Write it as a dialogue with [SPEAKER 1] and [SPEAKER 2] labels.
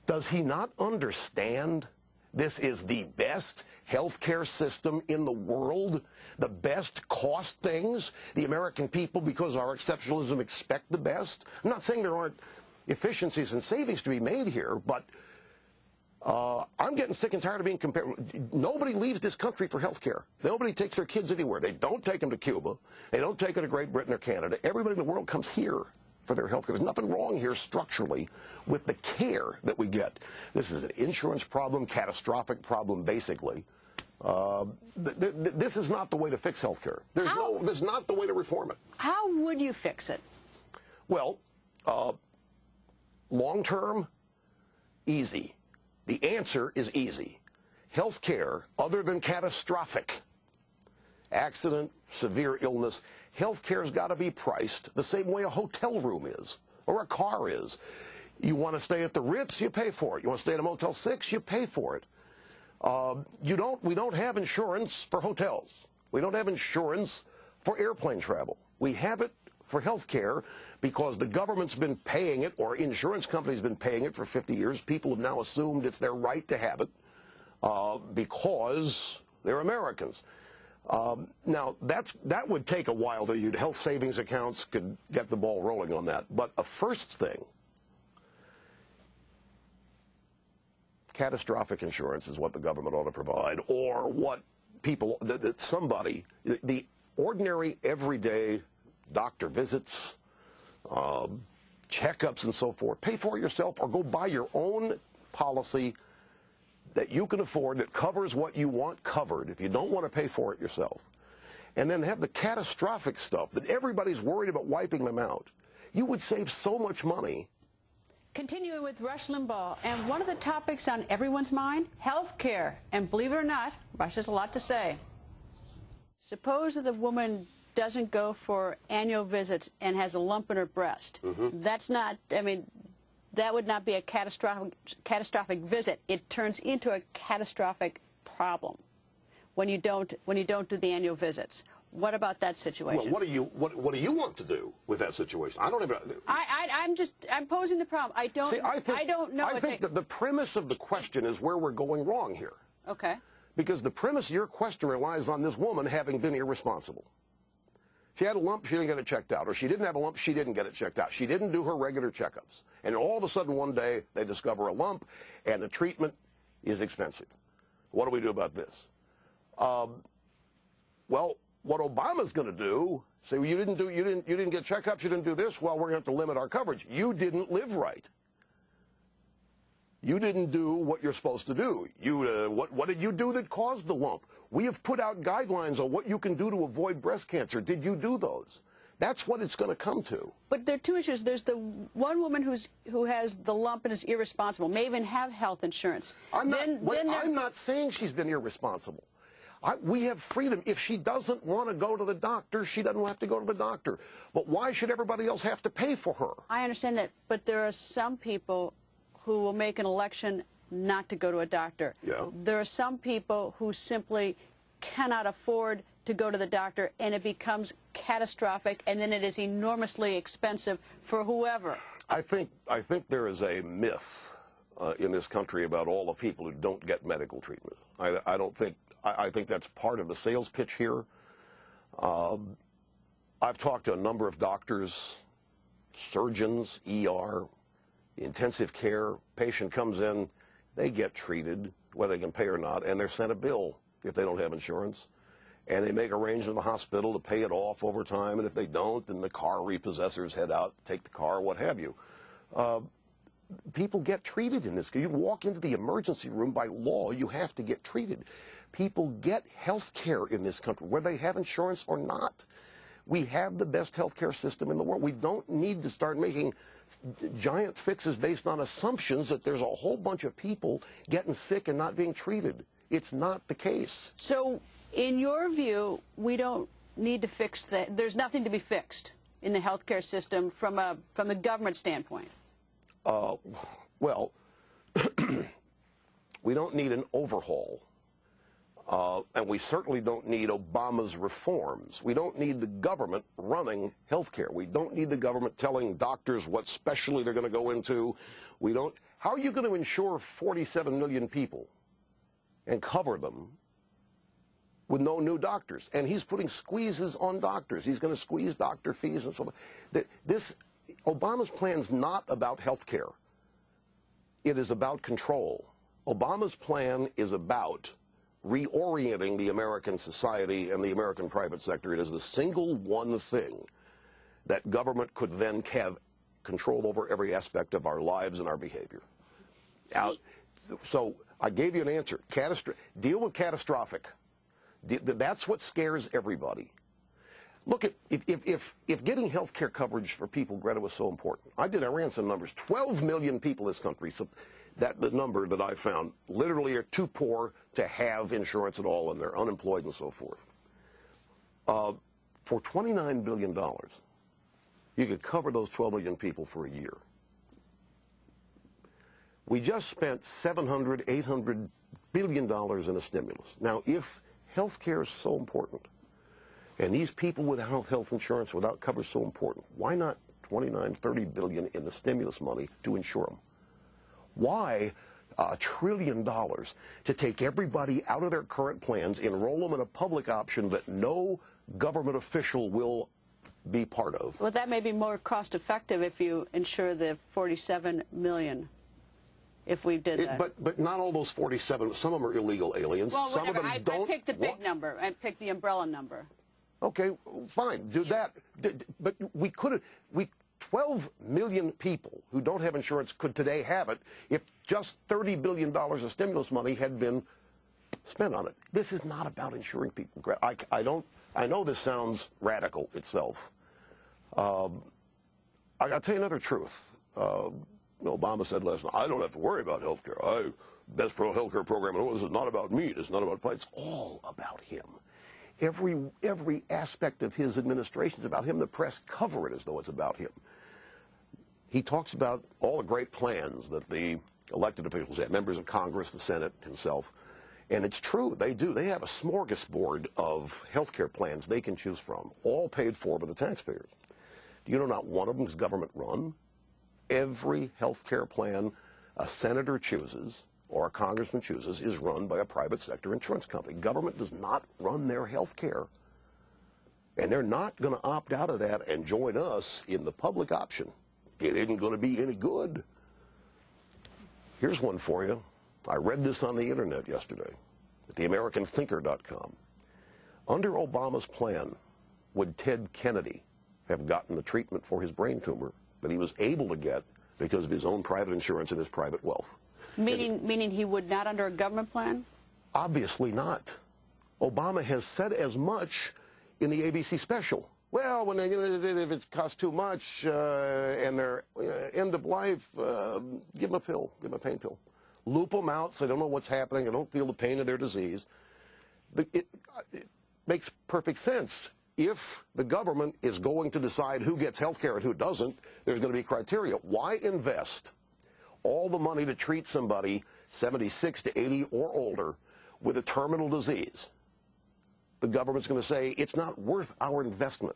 [SPEAKER 1] Does he not understand this is the best healthcare system in the world, the best cost things? The American people, because of our exceptionalism, expect the best. I'm not saying there aren't efficiencies and savings to be made here, but I'm getting sick and tired of being compared. Nobody leaves this country for health care. Nobody takes their kids anywhere. They don't take them to Cuba. They don't take them to Great Britain or Canada. Everybody in the world comes here for their health care. There's nothing wrong here structurally with the care that we get. This is an insurance problem, catastrophic problem, basically. This is not the way to fix health care. This is not the way to reform it.
[SPEAKER 2] How would you fix it?
[SPEAKER 1] Well, long term, easy. The answer is easy. Health care, other than catastrophic, accident, severe illness, health care's got to be priced the same way a hotel room is or a car is. You want to stay at the Ritz, you pay for it. You want to stay at a Motel 6, you pay for it. We don't have insurance for hotels. We don't have insurance for airplane travel. We have it for health care because the government's been paying it, or insurance companies have been paying it for 50 years. People have now assumed it's their right to have it because they're Americans. Now, that would take a while to use. Health savings accounts could get the ball rolling on that. But a first thing, catastrophic insurance is what the government ought to provide, or what people, somebody, the ordinary, everyday doctor visits, checkups and so forth, pay for it yourself or go buy your own policy that you can afford that covers what you want covered if you don't want to pay for it yourself. And then have the catastrophic stuff that everybody's worried about wiping them out. You would save so much money.
[SPEAKER 2] Continuing with Rush Limbaugh, and one of the topics on everyone's mind, health care. And believe it or not, Rush has a lot to say. Suppose that the woman doesn't go for annual visits and has a lump in her breast. That's not, I mean, that would not be a catastrophic visit. It turns into a catastrophic problem when you don't do the annual visits. What about that situation?
[SPEAKER 1] Well, what do you want to do with that situation? I don't even.
[SPEAKER 2] I'm posing the problem. I don't.
[SPEAKER 1] See, I
[SPEAKER 2] don't know.
[SPEAKER 1] I think that the premise of the question is where we're going wrong here.
[SPEAKER 2] Okay.
[SPEAKER 1] Because the premise of your question relies on this woman having been irresponsible. She had a lump, she didn't get it checked out. Or she didn't have a lump, she didn't get it checked out. She didn't do her regular checkups. And all of a sudden one day they discover a lump and the treatment is expensive. What do we do about this? Well, what Obama's going to do, say, well, you didn't get checkups, you didn't do this, well, we're going to have to limit our coverage. You didn't live right. You didn't do what you're supposed to do. What did you do that caused the lump? We have put out guidelines on what you can do to avoid breast cancer. Did you do those? That's what it's going to come to.
[SPEAKER 2] But there are two issues. There's the one woman who has the lump and is irresponsible, may even have health insurance.
[SPEAKER 1] I'm not saying she's been irresponsible. We have freedom. If she doesn't want to go to the doctor, she doesn't have to go to the doctor. But why should everybody else have to pay for her?
[SPEAKER 2] I understand that, but there are some people who will make an election not to go to a doctor.
[SPEAKER 1] Yeah.
[SPEAKER 2] There are some people who simply cannot afford to go to the doctor, and it becomes catastrophic, and then it is enormously expensive for whoever.
[SPEAKER 1] I think there is a myth in this country about all the people who don't get medical treatment. I think that's part of the sales pitch here. I've talked to a number of doctors, surgeons, ER, intensive care. Patient comes in, they get treated, whether they can pay or not, and they're sent a bill if they don't have insurance. And they make arrangements in the hospital to pay it off over time, and if they don't, then the car repossessors head out, take the car, what have you. People get treated in this. You walk into the emergency room, by law, you have to get treated. People get health care in this country, whether they have insurance or not. We have the best health care system in the world. We don't need to start making giant fixes based on assumptions that there's a whole bunch of people getting sick and not being treated. It's not the case.
[SPEAKER 2] So, in your view, we don't need to fix that. There's nothing to be fixed in the health care system from the government standpoint.
[SPEAKER 1] Well, we don't need an overhaul. And we certainly don't need Obama's reforms. We don't need the government running health care. We don't need the government telling doctors what specialty they're going to go into. We don't How are you going to insure 47 million people and cover them with no new doctors? And he's putting squeezes on doctors. He's going to squeeze doctor fees and so on. Obama's plan's not about health care. It is about control. Obama's plan is about reorienting the American society and the American private sector. It is the single one thing that government could then have control over every aspect of our lives and our behavior. Now, so I gave you an answer. Deal with catastrophic. That's what scares everybody. Look at if getting health care coverage for people, Greta, was so important. I ran some numbers. 12 million people in this country. So the number that I found literally are too poor to have insurance at all, and they're unemployed and so forth. For $29 billion, you could cover those 12 million people for a year. We just spent $700, $800 billion in a stimulus. Now, if health care is so important, and these people without health insurance, without coverage, so important, why not 29, 30 billion in the stimulus money to insure them? Why $1 trillion to take everybody out of their current plans, enroll them in a public option that no government official will be part of?
[SPEAKER 2] Well, that may be more cost effective if you insure the 47 million. If we did that.
[SPEAKER 1] But not all those 47. Some of them are illegal aliens.
[SPEAKER 2] Well,
[SPEAKER 1] some
[SPEAKER 2] whatever.
[SPEAKER 1] of them
[SPEAKER 2] I
[SPEAKER 1] don't.
[SPEAKER 2] picked the big number. I picked the umbrella number.
[SPEAKER 1] Okay, fine. Do that. But we could have. 12 million people who don't have insurance could today have it if just $30 billion of stimulus money had been spent on it. This is not about insuring people. I know this sounds radical itself. I got to tell you another truth. Obama said last night, I don't have to worry about health care. Best health care program. This is not about me. It's not about play. It's all about him. Every aspect of his administration is about him. The press cover it as though it's about him. He talks about all the great plans that the elected officials have, members of Congress, the Senate, himself. And it's true, they do. They have a smorgasbord of health care plans they can choose from, all paid for by the taxpayers. Do you know not one of them is government run? Every health care plan a senator chooses or a congressman chooses is run by a private sector insurance company. Government does not run their health care. And they're not going to opt out of that and join us in the public option. It isn't going to be any good. Here's one for you. I read this on the internet yesterday at theamericanthinker.com. Under Obama's plan, would Ted Kennedy have gotten the treatment for his brain tumor that he was able to get because of his own private insurance and his private wealth?
[SPEAKER 2] Meaning he would not under a government plan?
[SPEAKER 1] Obviously not. Obama has said as much in the ABC special. Well, when if it costs too much and they're end of life, give them a pill, give them a pain pill. Loop them out so they don't know what's happening, they don't feel the pain of their disease. It makes perfect sense. If the government is going to decide who gets health care and who doesn't, there's going to be criteria. Why invest all the money to treat somebody 76 to 80 or older with a terminal disease? The government's going to say it's not worth our investment.